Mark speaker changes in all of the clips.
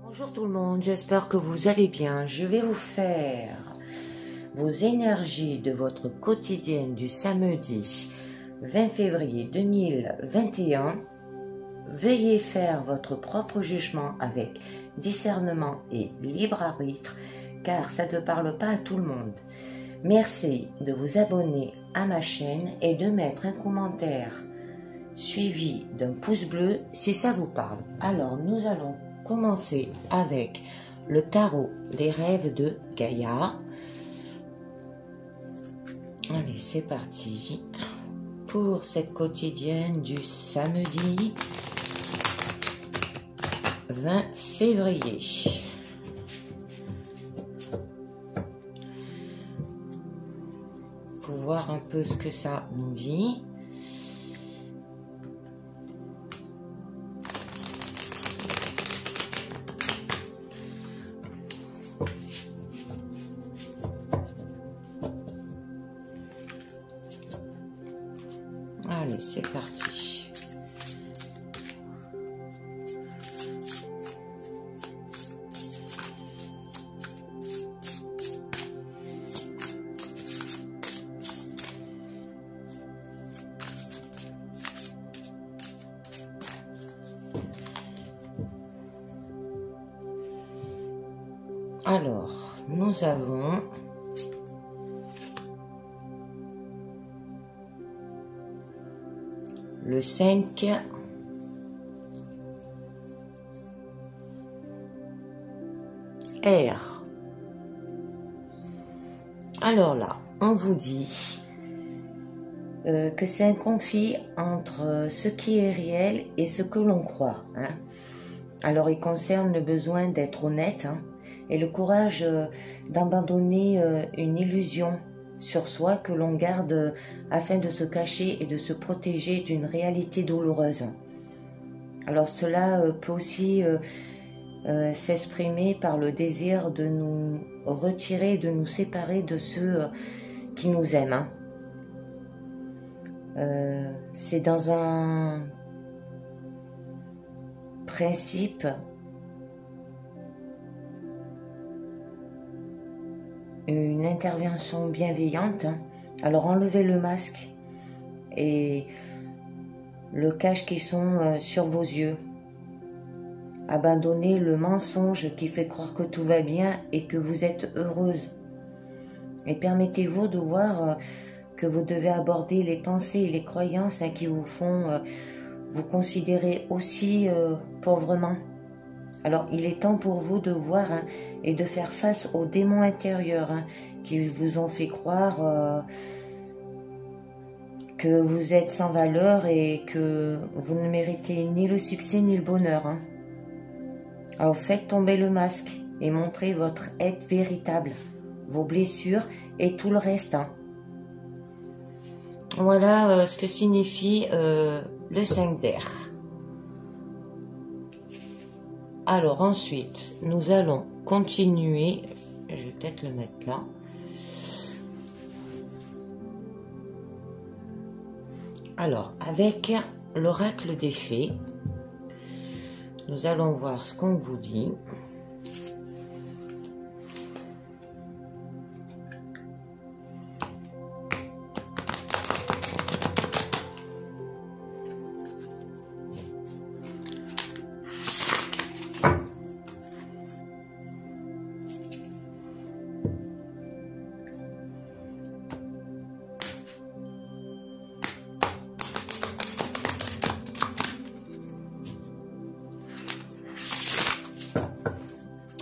Speaker 1: Bonjour tout le monde, j'espère que vous allez bien. Je vais vous faire vos énergies de votre quotidienne du samedi 20 février 2021. Veuillez faire votre propre jugement avec discernement et libre arbitre, car ça ne parle pas à tout le monde. Merci de vous abonner à ma chaîne et de mettre un commentaire suivi d'un pouce bleu si ça vous parle. Alors nous allons commencer avec le tarot des rêves de Gaïa. Allez, c'est parti pour cette quotidienne du samedi 20 février. Pour voir un peu ce que ça nous dit. Allez, c'est parti. Alors, nous avons le 5 R. Alors là, on vous dit que c'est un conflit entre ce qui est réel et ce que l'on croit. Hein. Alors, il concerne le besoin d'être honnête et le courage d'abandonner une illusion sur soi que l'on garde afin de se cacher et de se protéger d'une réalité douloureuse. Alors cela peut aussi s'exprimer par le désir de nous retirer, de nous séparer de ceux qui nous aiment. C'est dans un principe une intervention bienveillante. Alors enlevez le masque et le cache qui sont sur vos yeux. Abandonnez le mensonge qui fait croire que tout va bien et que vous êtes heureuse. Et permettez-vous de voir que vous devez aborder les pensées et les croyances qui vous font vous considérer aussi pauvrement. Alors, il est temps pour vous de voir et de faire face aux démons intérieurs qui vous ont fait croire que vous êtes sans valeur et que vous ne méritez ni le succès ni le bonheur. Alors, faites tomber le masque et montrez votre être véritable, vos blessures et tout le reste. Voilà ce que signifie le 5 d'air. Alors ensuite, nous allons continuer, je vais peut-être le mettre là. Alors, avec l'oracle des fées, nous allons voir ce qu'on vous dit.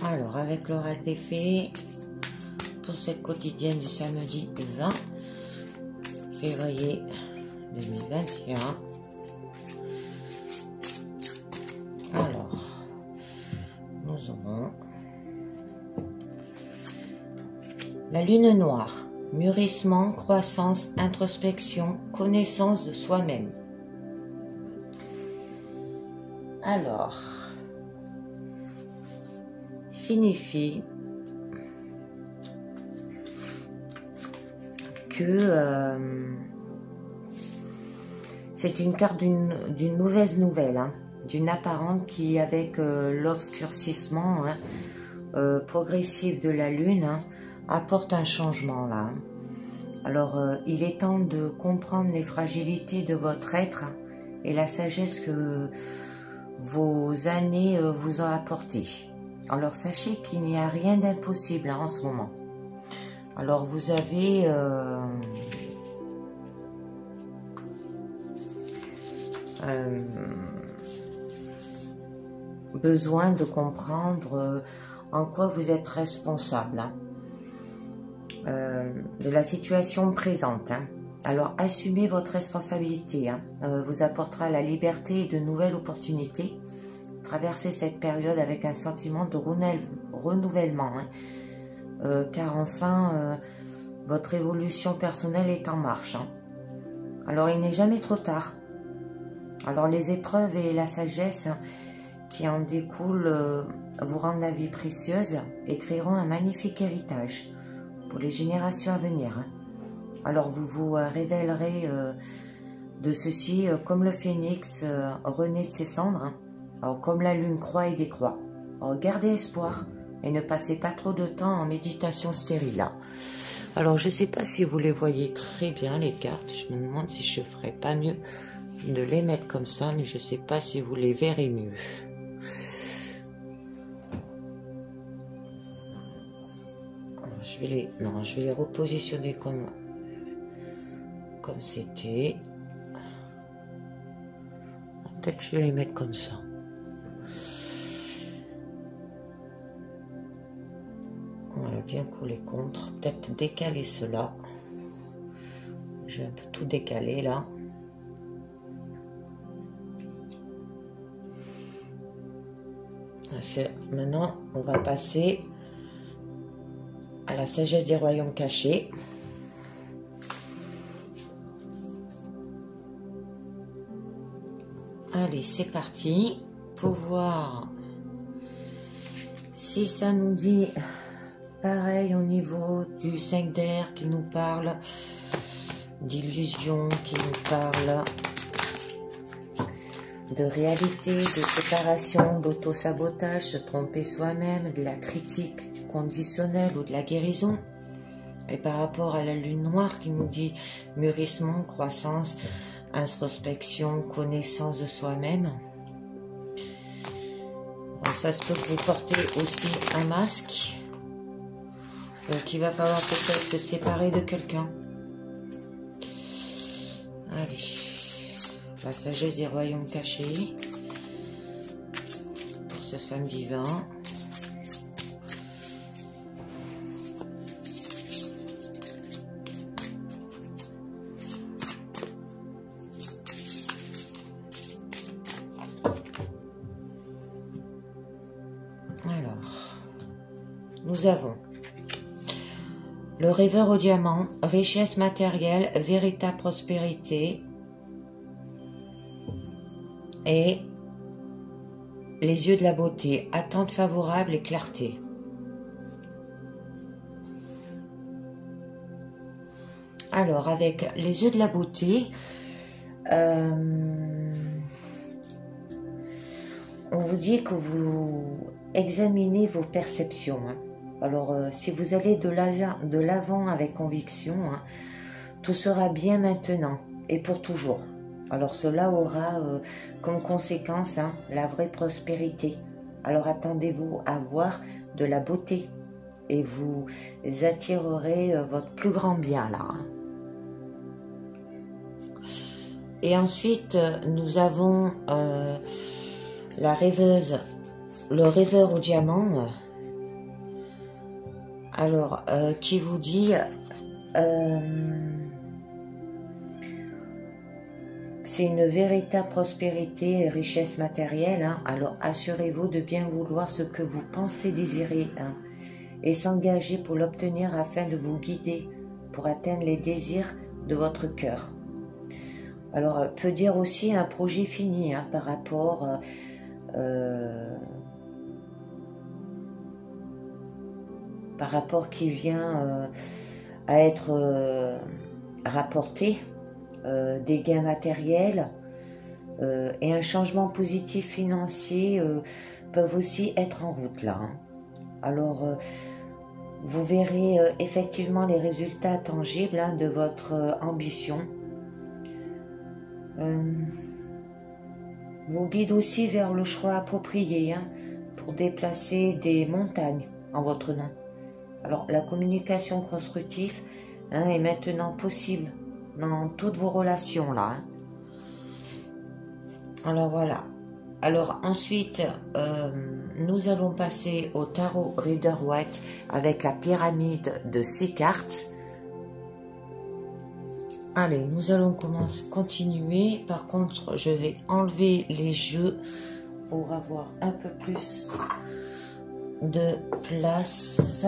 Speaker 1: Alors, avec l'oracle des fées, pour cette quotidienne du samedi 20 février 2021. Alors, nous aurons la lune noire, mûrissement, croissance, introspection, connaissance de soi-même. Alors, signifie que c'est une carte d'une mauvaise nouvelle. d'une apparente qui, avec l'obscurcissement progressif de la Lune, apporte un changement là. Alors, il est temps de comprendre les fragilités de votre être et la sagesse que vos années vous ont apporté. Alors, sachez qu'il n'y a rien d'impossible en ce moment. Alors, vous avez besoin de comprendre en quoi vous êtes responsable de la situation présente. Alors, assumez votre responsabilité. Vous apportera la liberté et de nouvelles opportunités. Traversez cette période avec un sentiment de renouvellement. Car enfin, votre évolution personnelle est en marche. Alors, il n'est jamais trop tard. Alors, les épreuves et la sagesse qui en découlent vous rendent la vie précieuse et créeront un magnifique héritage pour les générations à venir. Alors, vous vous révélerez de ceci comme le phénix renaît de ses cendres, alors comme la lune croît et décroît. Alors, gardez espoir et ne passez pas trop de temps en méditation stérile. Alors, je ne sais pas si vous les voyez très bien, les cartes. Je me demande si je ne ferais pas mieux de les mettre comme ça, mais je ne sais pas si vous les verrez mieux. Alors, je vais les repositionner comme c'était. Peut-être que je vais les mettre comme ça. Voilà, bien coller contre. Peut-être décaler cela. Je vais un peu tout décaler là. Maintenant, on va passer à la sagesse des royaumes cachés. Allez, c'est parti pour voir si ça nous dit pareil au niveau du 5 d'air qui nous parle d'illusion, qui nous parle de réalité, de séparation, d'auto-sabotage, se tromper soi-même, de la critique, du conditionnel ou de la guérison. Et par rapport à la lune noire qui nous dit mûrissement, croissance, introspection, connaissance de soi-même. Ça se peut que vous portez aussi un masque. Donc il va falloir peut-être se séparer de quelqu'un. Allez. La sagesse des royaumes cachés pour ce samedi 20. Alors, nous avons le rêveur au diamant, richesse matérielle, véritable prospérité, et les yeux de la beauté, attente favorable et clarté. Alors, avec les yeux de la beauté, on vous dit que vous examinez vos perceptions. Alors, si vous allez de l'avant avec conviction, tout sera bien maintenant et pour toujours. Alors cela aura comme conséquence la vraie prospérité. Alors attendez-vous à voir de la beauté et vous attirerez votre plus grand bien là. Et ensuite nous avons la rêveuse, le rêveur au diamant. Alors qui vous dit c'est une véritable prospérité et richesse matérielle. Alors assurez-vous de bien vouloir ce que vous pensez désirer et s'engager pour l'obtenir afin de vous guider pour atteindre les désirs de votre cœur. Alors peut dire aussi un projet fini par rapport qui vient à être rapporté. Des gains matériels, et un changement positif financier peuvent aussi être en route là. Hein. Alors, vous verrez effectivement les résultats tangibles hein, de votre ambition. Vous guide aussi vers le choix approprié hein, pour déplacer des montagnes en votre nom. Alors, la communication constructive hein, est maintenant possible dans toutes vos relations là. Hein. Alors voilà. Alors ensuite, nous allons passer au tarot Rider-Waite avec la pyramide de 6 cartes. Allez, nous allons continuer. Par contre, je vais enlever les jeux pour avoir un peu plus de place.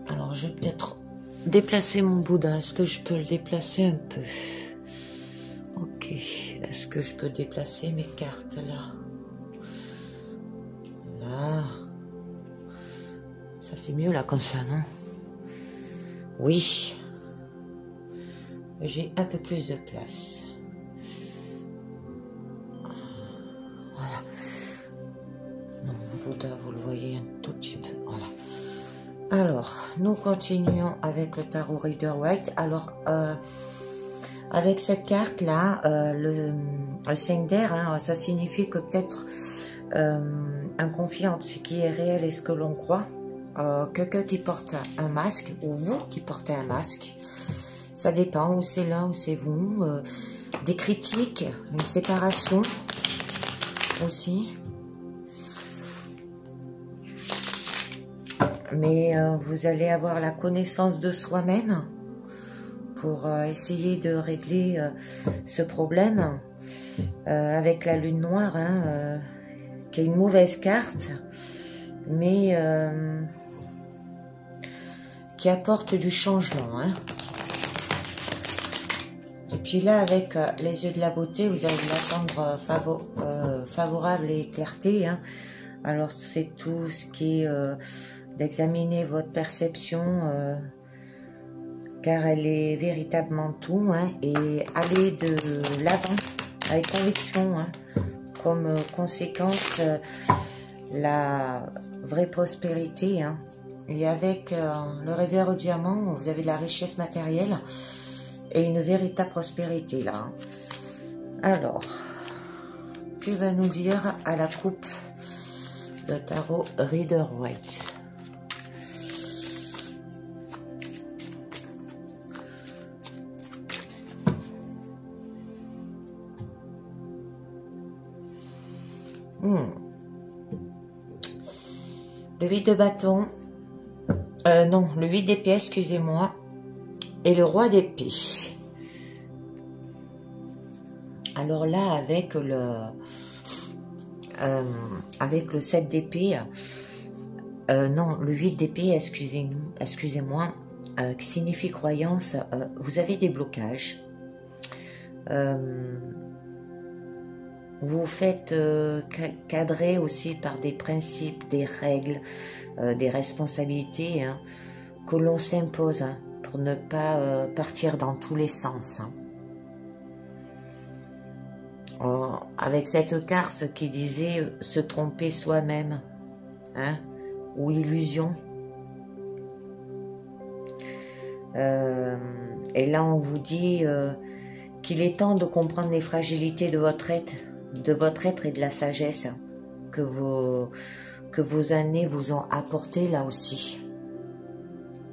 Speaker 1: Alors, je vais peut-être déplacer mon Bouddha. Est-ce que je peux le déplacer un peu? Ok. Est-ce que je peux déplacer mes cartes là? Là. Ça fait mieux là comme ça, non? Oui. J'ai un peu plus de place. Voilà. Non, mon Bouddha, vous le voyez un tout petit peu. Voilà. Alors, nous continuons avec le tarot Rider-Waite. Alors, avec cette carte-là, le 5 d'air, hein, ça signifie que peut-être un conflit entre ce qui est réel et ce que l'on croit. Quelqu'un qui porte un masque, ou vous qui portez un masque. Ça dépend, ou c'est l'un ou c'est vous. Des critiques, une séparation aussi. Mais vous allez avoir la connaissance de soi-même pour essayer de régler ce problème avec la lune noire, hein, qui est une mauvaise carte, mais qui apporte du changement. Hein. Et puis là, avec les yeux de la beauté, vous avez l'attendre favorable et clarté. Hein. Alors, c'est tout ce qui est d'examiner votre perception, car elle est véritablement tout, hein, et aller de l'avant avec conviction, hein, comme conséquence la vraie prospérité. Hein. Et avec le réveil au diamant, vous avez de la richesse matérielle et une véritable prospérité là. Hein. Alors, que va nous dire à la coupe le tarot Rider-Waite? Le 8 de bâton, non, le 8 d'épée, excusez-moi, et le roi d'épée. Alors là, avec le 7 d'épée, non, le 8 d'épée, excusez-moi, qui signifie croyance, vous avez des blocages. Vous faites cadrer aussi par des principes, des règles, des responsabilités hein, que l'on s'impose hein, pour ne pas partir dans tous les sens. Hein. Avec cette carte qui disait se tromper soi-même hein, ou illusion. Et là on vous dit qu'il est temps de comprendre les fragilités de votre être et de la sagesse que vos années vous ont apporté là aussi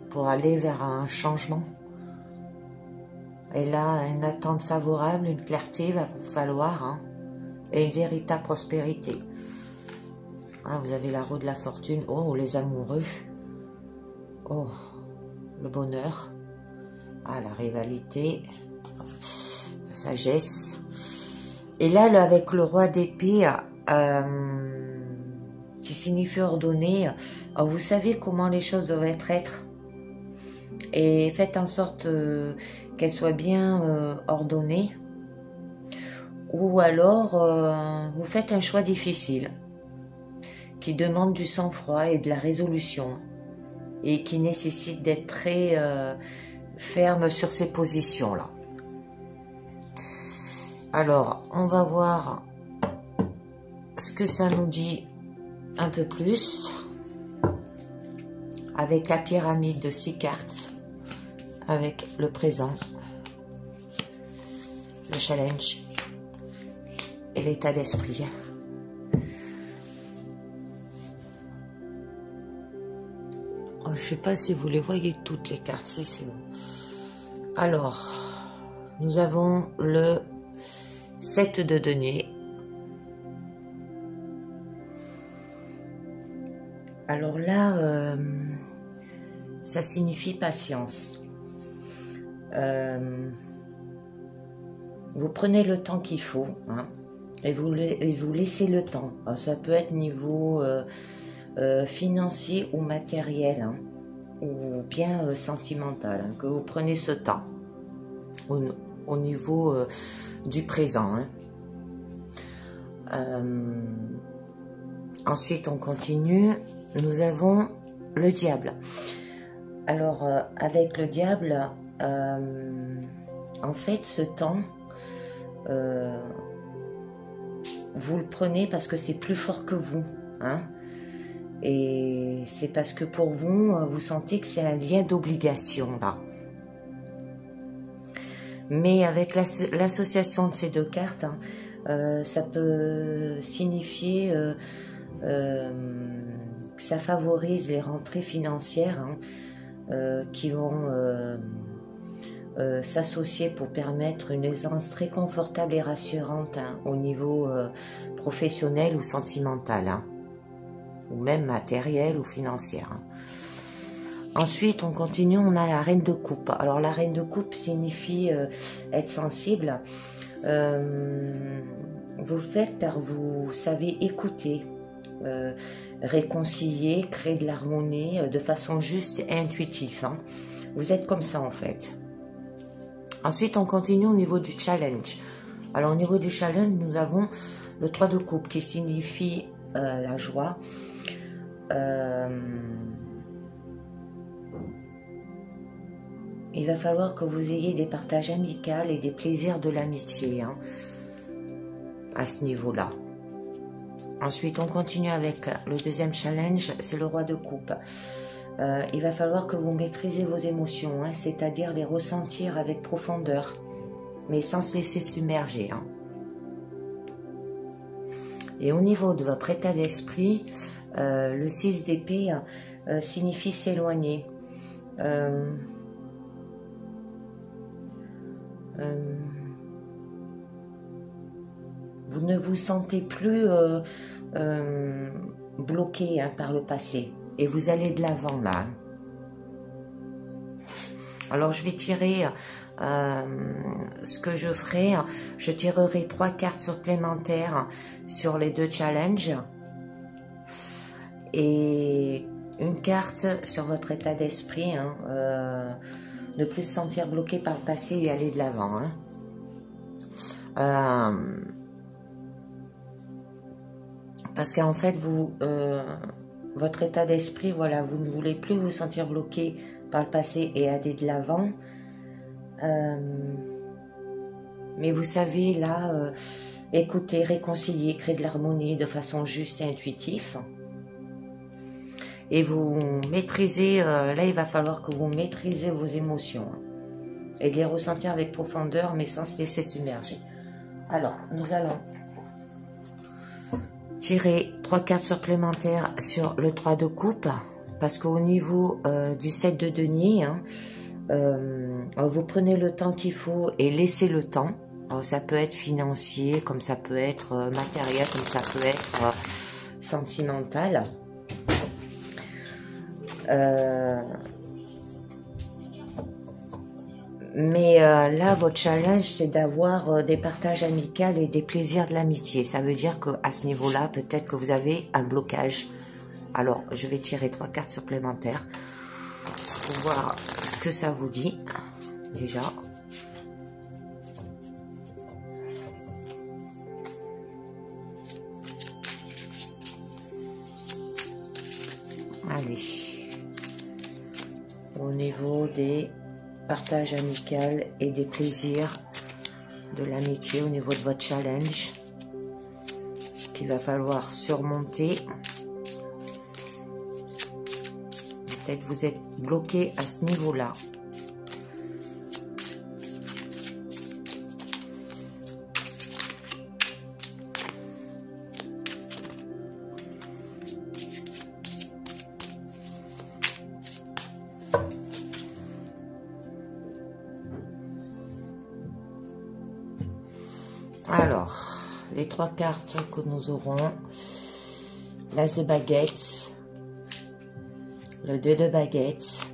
Speaker 1: pour aller vers un changement. Et là, une attente favorable, une clarté va vous falloir hein, et une véritable prospérité. Ah, vous avez la roue de la fortune. Oh, les amoureux. Oh, le bonheur. Ah, la rivalité. La sagesse. Et là, avec le roi d'épée, qui signifie ordonner, vous savez comment les choses doivent être. Et faites en sorte qu'elles soient bien ordonnées. Ou alors, vous faites un choix difficile, qui demande du sang-froid et de la résolution, et qui nécessite d'être très ferme sur ces positions-là. Alors, on va voir ce que ça nous dit un peu plus avec la pyramide de 6 cartes, avec le présent, le challenge et l'état d'esprit. Oh, je sais pas si vous les voyez toutes les cartes, si c'est bon. Alors, nous avons le 7 de denier. Alors là, ça signifie patience. Vous prenez le temps qu'il faut, hein, et vous laissez le temps. Alors, ça peut être niveau financier ou matériel, hein, ou bien sentimental, hein, que vous prenez ce temps au niveau du présent. Hein. Ensuite, on continue. Nous avons le diable. Alors, avec le diable, en fait, ce temps, vous le prenez parce que c'est plus fort que vous. Hein, et c'est parce que pour vous, vous sentez que c'est un lien d'obligation, là. Mais avec l'association de ces deux cartes, hein, ça peut signifier que ça favorise les rentrées financières, hein, qui vont s'associer pour permettre une aisance très confortable et rassurante, hein, au niveau professionnel ou sentimental, hein, ou même matériel ou financière. Hein. Ensuite, on continue, on a la reine de coupe. Alors, la reine de coupe signifie être sensible. Vous le faites car vous savez écouter, réconcilier, créer de l'harmonie de façon juste et intuitive. Hein. Vous êtes comme ça, en fait. Ensuite, on continue au niveau du challenge. Alors, au niveau du challenge, nous avons le 3 de coupe qui signifie la joie. Il va falloir que vous ayez des partages amicaux et des plaisirs de l'amitié, hein, à ce niveau-là. Ensuite, on continue avec le deuxième challenge, c'est le roi de coupe. Il va falloir que vous maîtrisez vos émotions, hein, c'est-à-dire les ressentir avec profondeur, mais sans se laisser submerger. Hein. Et au niveau de votre état d'esprit, le 6 d'épée signifie s'éloigner. Vous ne vous sentez plus bloqué, hein, par le passé et vous allez de l'avant là. Alors je vais tirer ce que je ferai. Je tirerai 3 cartes supplémentaires sur les 2 challenges et une carte sur votre état d'esprit, hein, ne plus se sentir bloqué par le passé et aller de l'avant. Hein. Parce qu'en fait, votre état d'esprit, voilà, vous ne voulez plus vous sentir bloqué par le passé et aller de l'avant. Mais vous savez, là, écouter, réconcilier, créer de l'harmonie de façon juste et intuitive. Et vous maîtrisez, là, il va falloir que vous maîtrisez vos émotions. Hein, et de les ressentir avec profondeur, mais sans se laisser submerger. Alors, nous allons tirer 3 cartes supplémentaires sur le 3 de coupe, parce qu'au niveau du 7 de denier, hein, vous prenez le temps qu'il faut et laissez le temps. Alors, ça peut être financier, comme ça peut être matériel, comme ça peut être sentimental. Mais là, votre challenge, c'est d'avoir des partages amicaux et des plaisirs de l'amitié. Ça veut dire qu'à ce niveau-là, peut-être que vous avez un blocage. Alors, je vais tirer 3 cartes supplémentaires pour voir ce que ça vous dit, déjà. Allez. Au niveau des partage amical et des plaisirs, de l'amitié au niveau de votre challenge qu'il va falloir surmonter. Peut-être vous êtes bloqué à ce niveau-là. Alors, les 3 cartes que nous aurons, l'As de baguettes, le 2 de baguettes,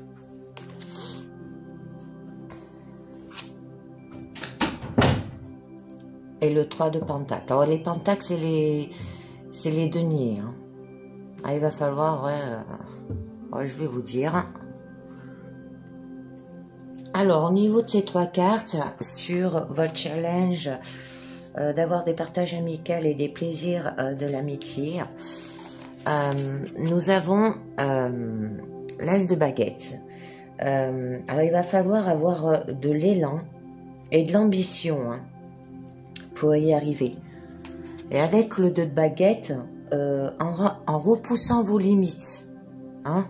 Speaker 1: et le 3 de pentacle. Alors, les pentacles, c'est les deniers. Hein. Ah, il va falloir, je vais vous dire. Alors, au niveau de ces 3 cartes, sur votre challenge, d'avoir des partages amicaux et des plaisirs de l'amitié, nous avons l'As de baguettes. Alors il va falloir avoir de l'élan et de l'ambition, hein, pour y arriver. Et avec le 2 de baguettes, en repoussant vos limites, hein,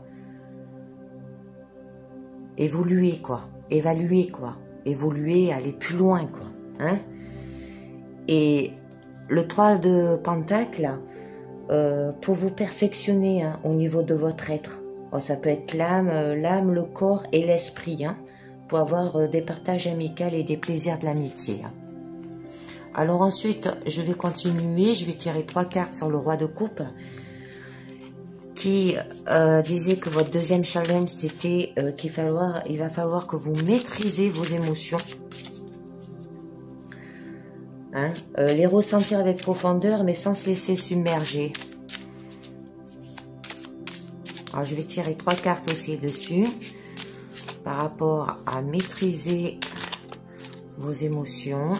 Speaker 1: évoluer quoi, évaluer quoi, évoluer, aller plus loin quoi, hein. Et le 3 de pentacle, pour vous perfectionner, hein, au niveau de votre être. Bon, ça peut être l'âme, le corps et l'esprit, hein, pour avoir des partages amicaux et des plaisirs de l'amitié. Hein. Alors ensuite, je vais continuer, je vais tirer 3 cartes sur le roi de coupe, qui disait que votre deuxième challenge, c'était il va falloir que vous maîtrisez vos émotions. Hein, les ressentir avec profondeur, mais sans se laisser submerger. Alors, je vais tirer 3 cartes aussi dessus, par rapport à maîtriser vos émotions.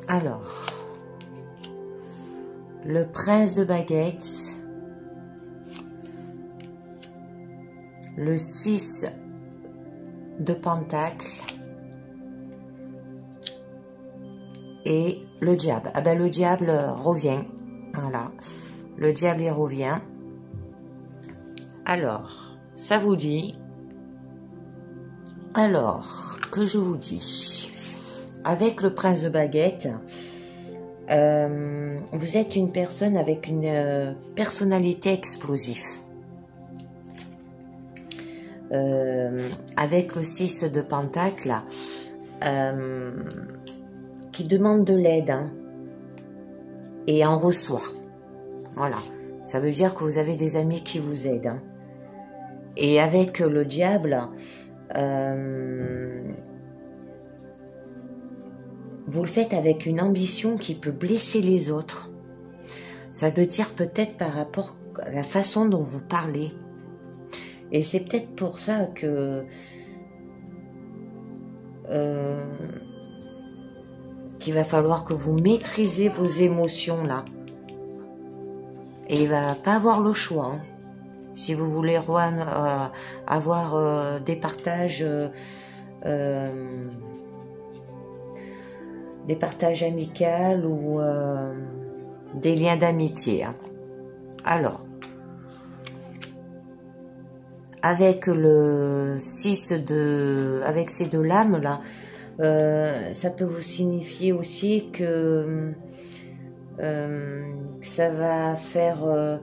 Speaker 1: Alors, le prince de baguettes, le 6 de pentacle et le diable. Ah ben le diable revient. Voilà. Le diable il revient. Alors, ça vous dit. Alors, que je vous dis. Avec le prince de baguette, vous êtes une personne avec une personnalité explosive. Avec le 6 de pentacle, qui demande de l'aide, hein, et en reçoit. Voilà, ça veut dire que vous avez des amis qui vous aident. Hein. Et avec le diable, vous le faites avec une ambition qui peut blesser les autres. Ça veut dire peut-être par rapport à la façon dont vous parlez. Et c'est peut-être pour ça que qu'il va falloir que vous maîtrisez vos émotions là. Et il va pas avoir le choix. Hein. Si vous voulez avoir des partages amicaux ou des liens d'amitié. Hein. Alors, avec le 6 de... avec ces 2 lames là, ça peut vous signifier aussi que ça va faire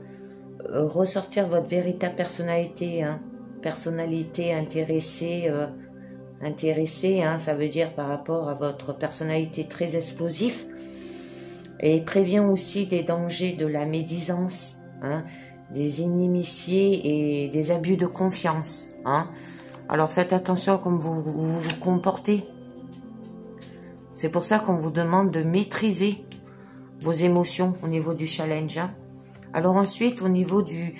Speaker 1: ressortir votre véritable personnalité, hein, personnalité intéressée, hein, ça veut dire par rapport à votre personnalité très explosive, et il prévient aussi des dangers de la médisance, hein, des inimitiés et des abus de confiance. Hein. Alors faites attention à comment vous comportez. C'est pour ça qu'on vous demande de maîtriser vos émotions au niveau du challenge. Hein. Alors ensuite, au niveau du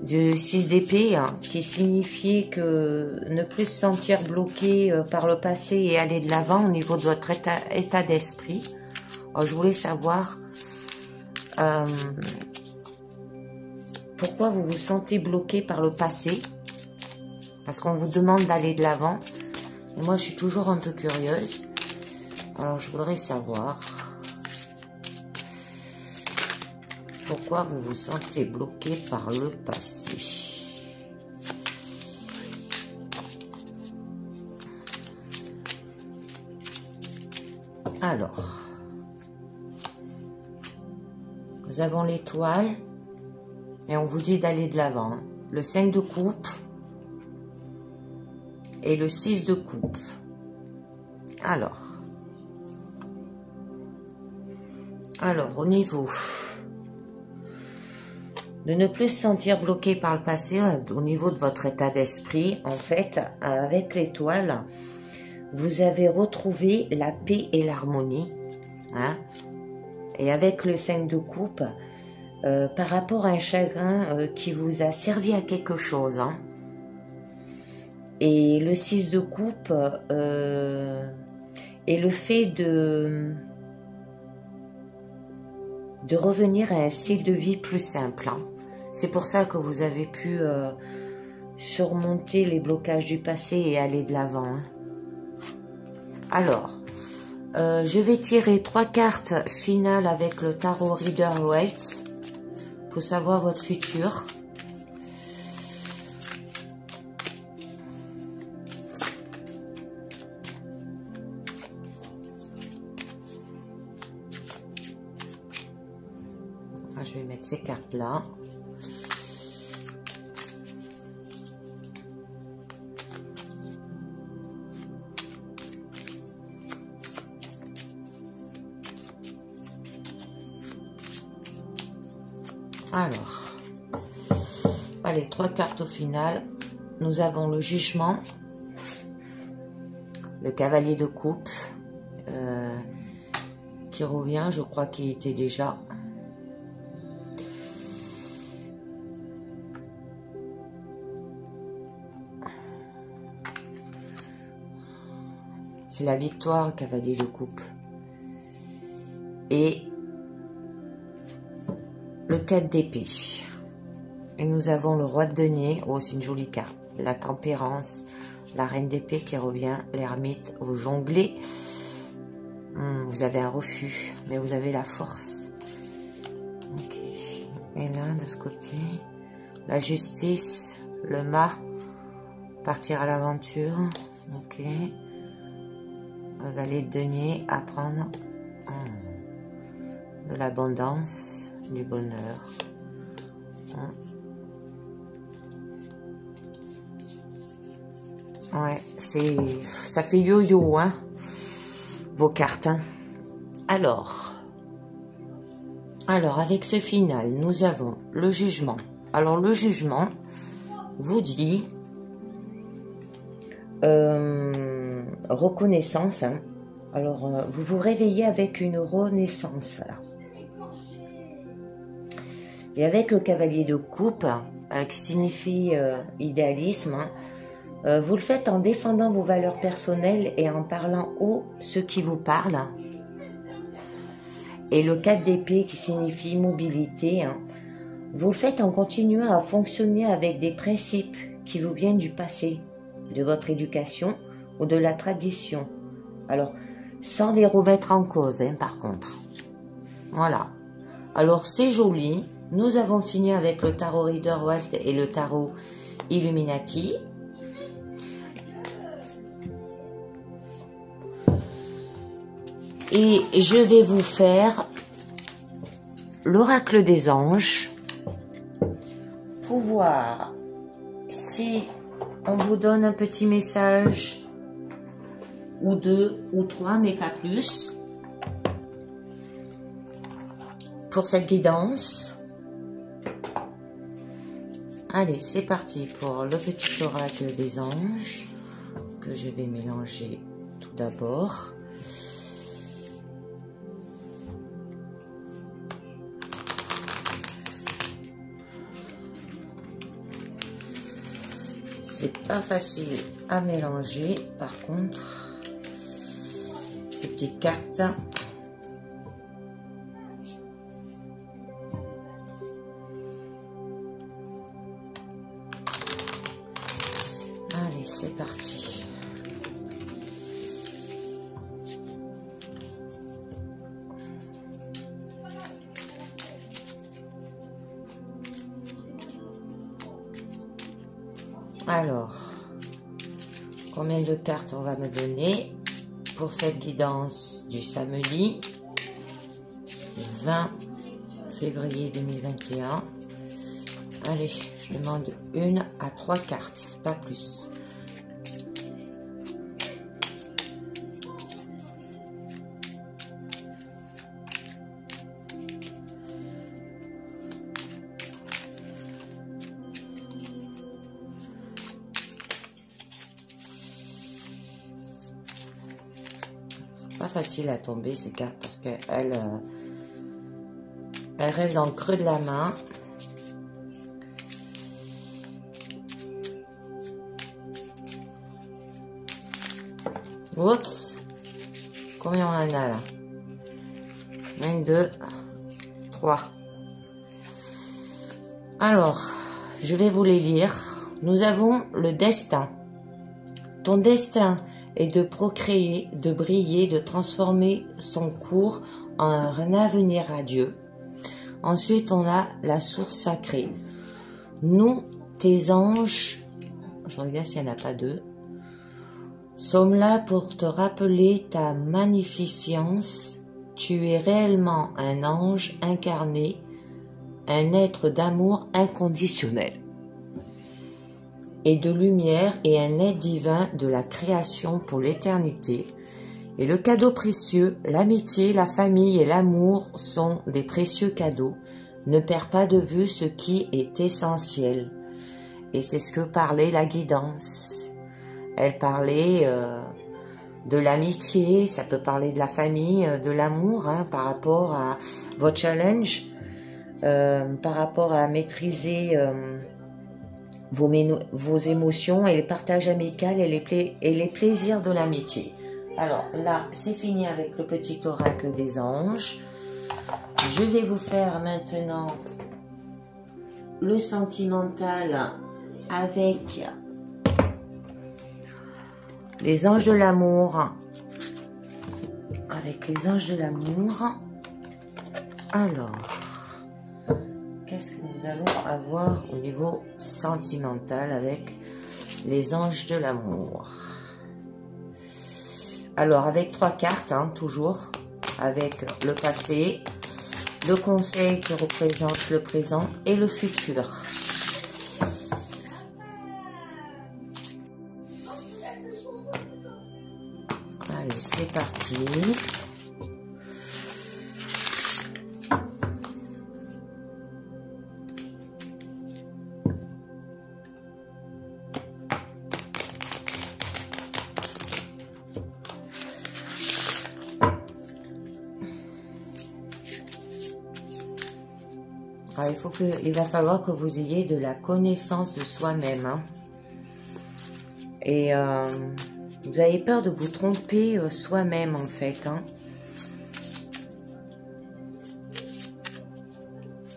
Speaker 1: 6 d'épée, hein, qui signifie que ne plus se sentir bloqué par le passé et aller de l'avant au niveau de votre état d'esprit, Alors, je voulais savoir pourquoi vous vous sentez bloqué par le passé. Parce qu'on vous demande d'aller de l'avant. Et moi, je suis toujours un peu curieuse. Alors, je voudrais savoir pourquoi vous vous sentez bloqué par le passé. Alors, nous avons l'étoile et on vous dit d'aller de l'avant. Hein. Le 5 de coupe et le 6 de coupe. Alors, au niveau de ne plus se sentir bloqué par le passé, au niveau de votre état d'esprit, en fait, avec l'étoile, vous avez retrouvé la paix et l'harmonie. Hein? Et avec le 5 de coupe, par rapport à un chagrin qui vous a servi à quelque chose. Hein? Et le 6 de coupe est le fait de revenir à un style de vie plus simple. Hein. C'est pour ça que vous avez pu surmonter les blocages du passé et aller de l'avant. Hein. Alors, je vais tirer 3 cartes finales avec le tarot Rider-Waite pour savoir votre futur. Je vais mettre ces cartes-là. Alors, allez, 3 cartes au final. Nous avons le jugement, le cavalier de coupe, qui revient, je crois qu'il était déjà... C'est la victoire, cavalier de coupe. Et le 4 d'épée. Et nous avons le roi de denier. Oh, c'est une jolie carte. La tempérance, la reine d'épée qui revient, l'ermite, vous jonglez. Vous avez un refus, mais vous avez la force. Ok. Et là, de ce côté, la justice, le mât, partir à l'aventure. Ok. Le valet de denier, apprendre de l'abondance, du bonheur. Ouais, ça fait yo-yo, hein, vos cartes. Hein. Alors, avec ce final, nous avons le jugement. Alors, le jugement vous dit reconnaissance. Hein. Alors, vous vous réveillez avec une renaissance. Là. Et avec le cavalier de coupe, qui signifie idéalisme, hein, vous le faites en défendant vos valeurs personnelles et en parlant haut ceux qui vous parlent. Et le 4 d'épée qui signifie mobilité, hein, vous le faites en continuant à fonctionner avec des principes qui vous viennent du passé, de votre éducation ou de la tradition. Alors, sans les remettre en cause, hein, par contre. Voilà. Alors, c'est joli. Nous avons fini avec le tarot Rider-Waite et le tarot Illuminati. Et je vais vous faire l'oracle des anges pour voir si on vous donne un petit message ou 2 ou 3, mais pas plus, pour cette guidance. Allez, c'est parti pour le petit oracle des anges que je vais mélanger tout d'abord. C'est pas facile à mélanger, par contre, ces petites cartes. Allez, c'est parti. Alors, combien de cartes on va me donner pour cette guidance du samedi 20 février 2021? Allez, je demande 1 à 3 cartes, pas plus. Pas facile à tomber ces cartes parce qu'elles restent dans le creux de la main. Oups, combien on en a là? 1, 2, 3. Alors, je vais vous les lire. Nous avons le destin. Ton destin est de procréer, de briller, de transformer son cours en un avenir radieux. Ensuite, on a la source sacrée. Nous, tes anges, je regarde s'il n'y en a pas deux, sommes là pour te rappeler ta magnificence. Tu es réellement un ange incarné, un être d'amour inconditionnel et de lumière et un être divin de la création pour l'éternité. Et le cadeau précieux, l'amitié, la famille et l'amour sont des précieux cadeaux. Ne perds pas de vue ce qui est essentiel. Et c'est ce que parlait la guidance. Elle parlait de l'amitié, ça peut parler de la famille, de l'amour, hein, par rapport à votre challenge, par rapport à maîtriser vos émotions et les partages amicaux et les plaisirs de l'amitié. Alors là, c'est fini avec le petit oracle des anges. Je vais vous faire maintenant le sentimental avec les anges de l'amour. Avec les anges de l'amour. Alors, qu'est-ce que nous allons avoir au niveau sentimental avec les anges de l'amour? Alors, avec 3 cartes, hein, toujours, avec le passé, le conseil qui représente le présent et le futur. Allez, c'est parti. Alors, il va falloir que vous ayez de la connaissance de soi-même. Hein. Et vous avez peur de vous tromper soi-même, en fait. Hein.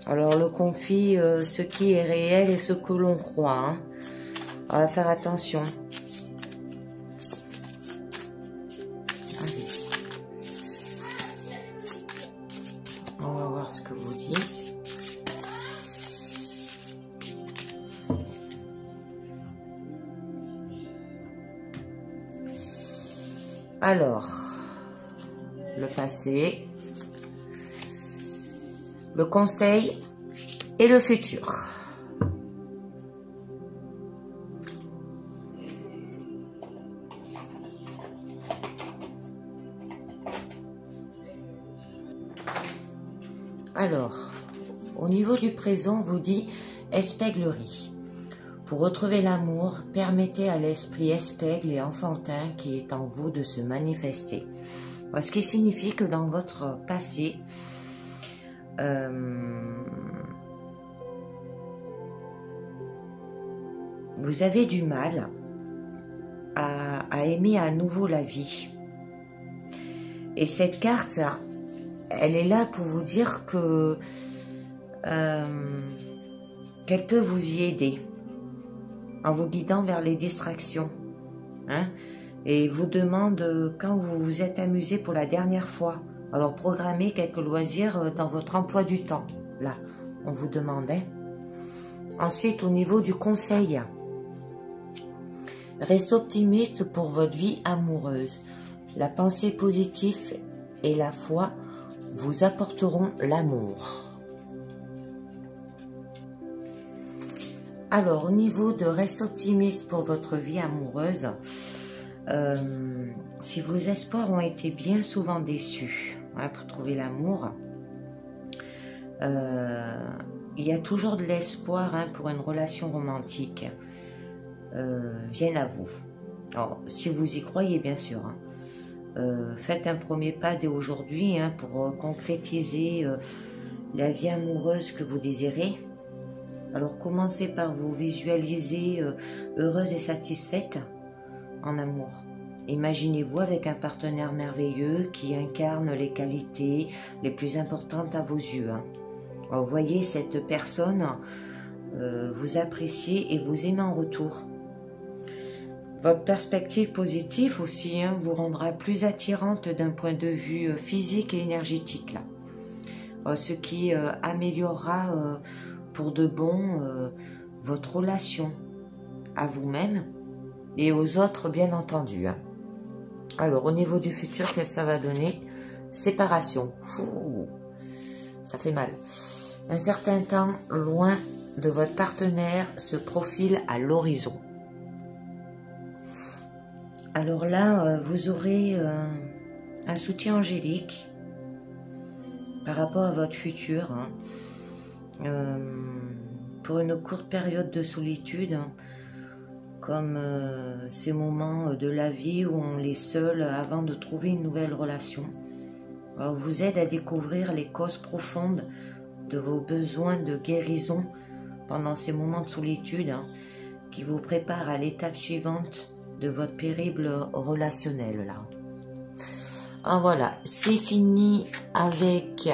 Speaker 1: Alors, le conflit, ce qui est réel et ce que l'on croit. Hein. On va faire attention. Allez. On va voir ce que vous dites. Alors, le passé, le conseil et le futur. Alors, au niveau du présent, on vous dit espièglerie. Pour retrouver l'amour, permettez à l'esprit espègle et enfantin qui est en vous de se manifester. Ce qui signifie que dans votre passé, vous avez du mal à aimer à nouveau la vie. Et cette carte, elle est là pour vous dire que qu'elle peut vous y aider. en vous guidant vers les distractions. Hein, et vous demande quand vous vous êtes amusé pour la dernière fois. Alors programmez quelques loisirs dans votre emploi du temps. Là, on vous demande. Hein. Ensuite, au niveau du conseil, restez optimiste pour votre vie amoureuse. La pensée positive et la foi vous apporteront l'amour. Alors, au niveau de reste optimiste pour votre vie amoureuse, si vos espoirs ont été bien souvent déçus pour trouver l'amour, il y a toujours de l'espoir pour une relation romantique. Vienne à vous. Alors, si vous y croyez, bien sûr. Faites un premier pas dès aujourd'hui pour concrétiser la vie amoureuse que vous désirez. Alors, commencez par vous visualiser heureuse et satisfaite en amour. Imaginez-vous avec un partenaire merveilleux qui incarne les qualités les plus importantes à vos yeux. Alors, voyez cette personne vous apprécier et vous aimer en retour. Votre perspective positive aussi vous rendra plus attirante d'un point de vue physique et énergétique. Là. Ce qui améliorera pour de bon votre relation à vous-même et aux autres, bien entendu. Alors, au niveau du futur, qu'est-ce que ça va donner? Séparation. Ouh, ça fait mal. Un certain temps loin de votre partenaire se profile à l'horizon. Alors là, vous aurez un soutien angélique par rapport à votre futur. Pour une courte période de solitude, comme ces moments de la vie où on est seul avant de trouver une nouvelle relation. Vous aide à découvrir les causes profondes de vos besoins de guérison pendant ces moments de solitude qui vous préparent à l'étape suivante de votre périple relationnel. Là. Voilà, c'est fini avec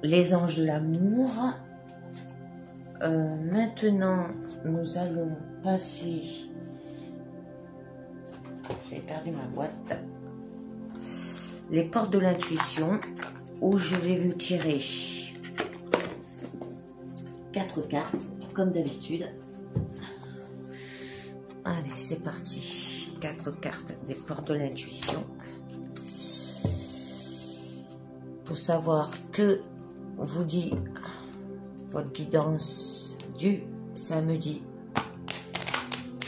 Speaker 1: les anges de l'amour. Maintenant, nous allons passer... J'ai perdu ma boîte. Les portes de l'intuition, où je vais vous tirer 4 cartes, comme d'habitude. Allez, c'est parti. 4 cartes des portes de l'intuition. Pour savoir que vous dit votre guidance du samedi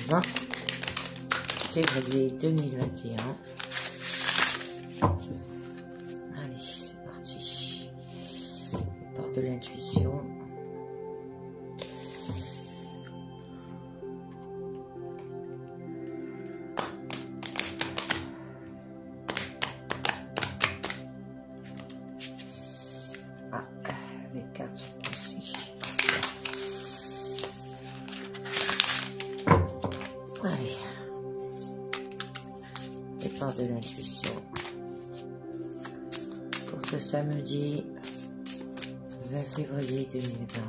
Speaker 1: 20 février 2021. Allez, c'est parti. Les portes de l'intuition. Ah, les cartes sont passées. Allez. Les portes de l'intuition. Pour ce samedi 20 février 2020.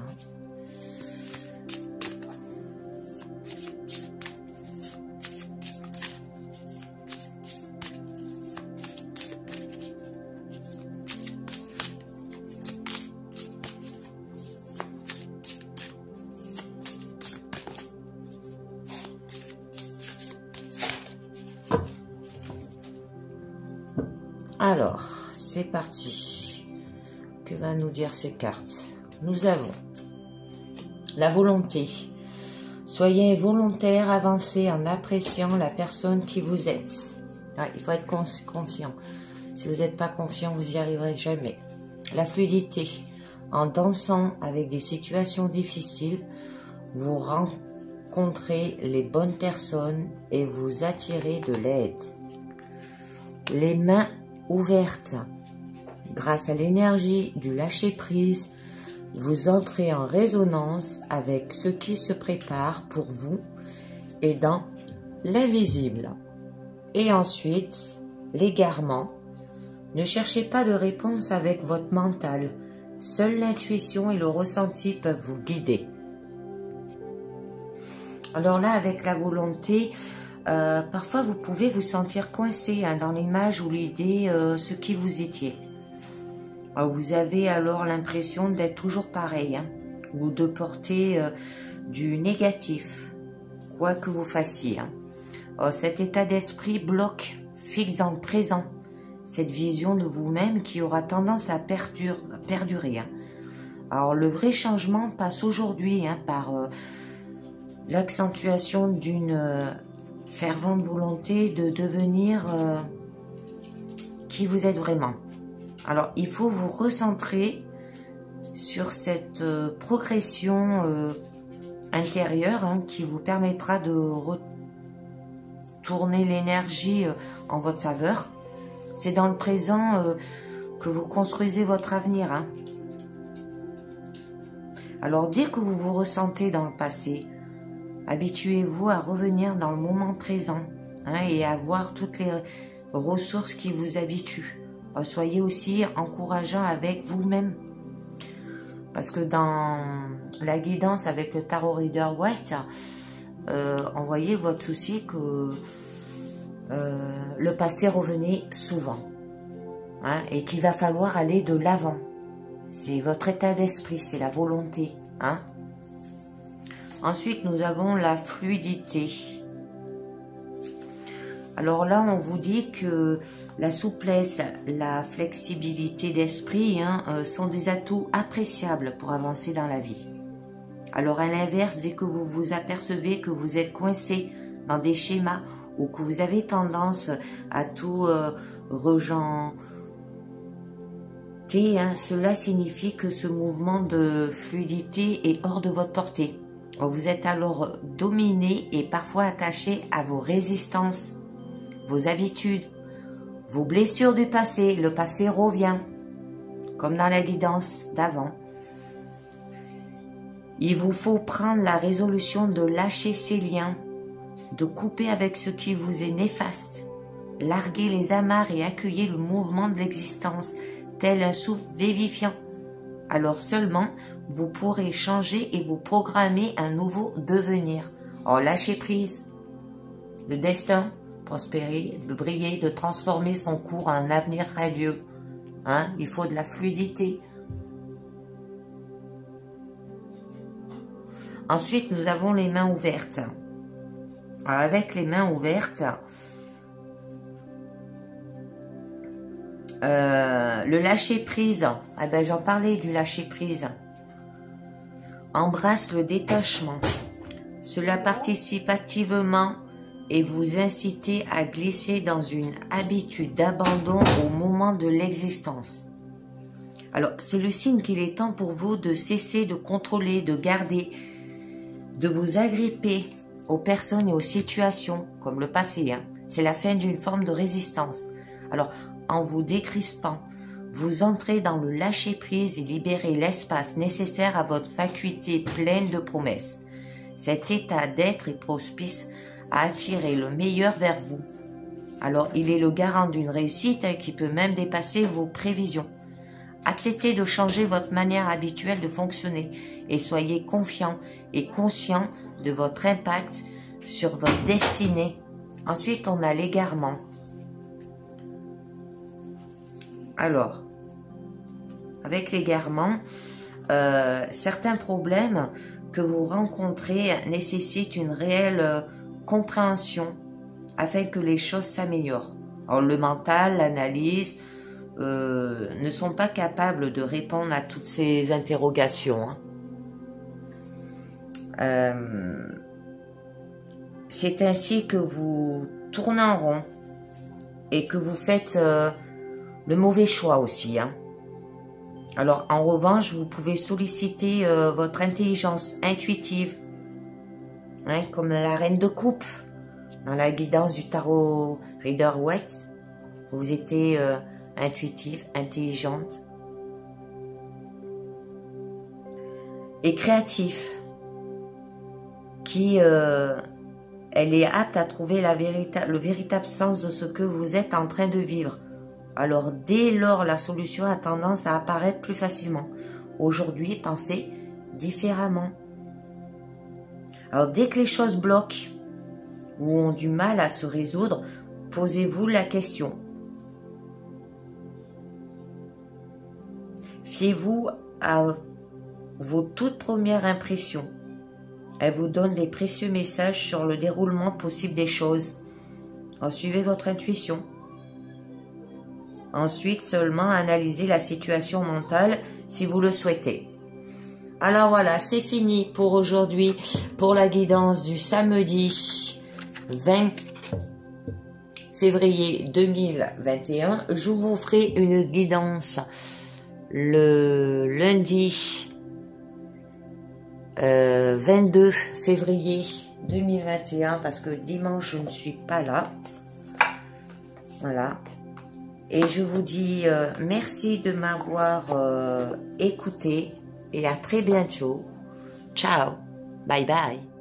Speaker 1: Alors, c'est parti. Que va nous dire ces cartes? Nous avons la volonté. Soyez volontaire, avancez en appréciant la personne qui vous êtes. Ah, il faut être confiant. Si vous n'êtes pas confiant, vous n'y arriverez jamais. La fluidité. En dansant avec des situations difficiles, vous rencontrez les bonnes personnes et vous attirez de l'aide. Les mains ouvertes. Grâce à l'énergie du lâcher-prise, vous entrez en résonance avec ce qui se prépare pour vous et dans l'invisible. Et ensuite, l'égarement. Ne cherchez pas de réponse avec votre mental. Seule l'intuition et le ressenti peuvent vous guider. Alors là, avec la volonté, parfois vous pouvez vous sentir coincé dans l'image ou l'idée, ce qui vous étiez. Alors, vous avez alors l'impression d'être toujours pareil, ou de porter du négatif, quoi que vous fassiez. Cet état d'esprit bloque, fixe dans le présent, cette vision de vous-même qui aura tendance à perdurer. Alors le vrai changement passe aujourd'hui par l'accentuation d'une fervente volonté de devenir qui vous êtes vraiment. Alors il faut vous recentrer sur cette progression intérieure qui vous permettra de retourner l'énergie en votre faveur. C'est dans le présent que vous construisez votre avenir. Alors, dès que vous vous ressentez dans le passé, habituez-vous à revenir dans le moment présent et à voir toutes les ressources qui vous habituent. Soyez aussi encourageant avec vous-même. Parce que dans la guidance avec le Tarot Rider Waite, on voyait votre souci que le passé revenait souvent et qu'il va falloir aller de l'avant. C'est votre état d'esprit, c'est la volonté. Ensuite, nous avons la fluidité. Alors là, on vous dit que la souplesse, la flexibilité d'esprit sont des atouts appréciables pour avancer dans la vie. Alors à l'inverse, dès que vous vous apercevez que vous êtes coincé dans des schémas ou que vous avez tendance à tout rejeter, cela signifie que ce mouvement de fluidité est hors de votre portée. Vous êtes alors dominé et parfois attaché à vos résistances, vos habitudes, vos blessures du passé. Le passé revient, comme dans la guidance d'avant. Il vous faut prendre la résolution de lâcher ces liens, de couper avec ce qui vous est néfaste, larguer les amarres et accueillir le mouvement de l'existence, tel un souffle vivifiant. Alors seulement, vous pourrez changer et vous programmer un nouveau devenir. Lâcher prise, le destin, prospérer, de briller, de transformer son cours en un avenir radieux. Il faut de la fluidité. Ensuite, nous avons les mains ouvertes. Alors, avec les mains ouvertes, le lâcher prise, j'en parlais du lâcher prise. Embrasse le détachement. Cela participe activement et vous incite à glisser dans une habitude d'abandon au moment de l'existence. Alors, c'est le signe qu'il est temps pour vous de cesser de contrôler, de garder, de vous agripper aux personnes et aux situations, comme le passé. C'est la fin d'une forme de résistance. Alors, en vous décrispant, vous entrez dans le lâcher-prise et libérez l'espace nécessaire à votre faculté pleine de promesses. Cet état d'être est propice à attirer le meilleur vers vous. Alors, il est le garant d'une réussite qui peut même dépasser vos prévisions. Acceptez de changer votre manière habituelle de fonctionner et soyez confiant et conscient de votre impact sur votre destinée. Ensuite, on a l'égarement. Alors, avec l'égarement, certains problèmes que vous rencontrez nécessitent une réelle compréhension afin que les choses s'améliorent. Alors, le mental, l'analyse ne sont pas capables de répondre à toutes ces interrogations. C'est ainsi que vous tournez en rond et que vous faites le mauvais choix aussi. Alors, en revanche, vous pouvez solliciter votre intelligence intuitive, comme la reine de coupe, dans la guidance du Tarot Rider Waite. Vous étiez intuitive, intelligente et créatif, qui elle est apte à trouver le véritable sens de ce que vous êtes en train de vivre. Alors, dès lors, la solution a tendance à apparaître plus facilement. Aujourd'hui, pensez différemment. Alors, dès que les choses bloquent ou ont du mal à se résoudre, posez-vous la question. Fiez-vous à vos toutes premières impressions. Elles vous donnent des précieux messages sur le déroulement possible des choses. Alors, suivez votre intuition. Ensuite, seulement analysez la situation mentale si vous le souhaitez. Alors voilà, c'est fini pour aujourd'hui, pour la guidance du samedi 20 février 2021. Je vous ferai une guidance le lundi 22 février 2021 parce que dimanche je ne suis pas là. Voilà. Et je vous dis merci de m'avoir écouté et à très bientôt. Ciao. Bye bye.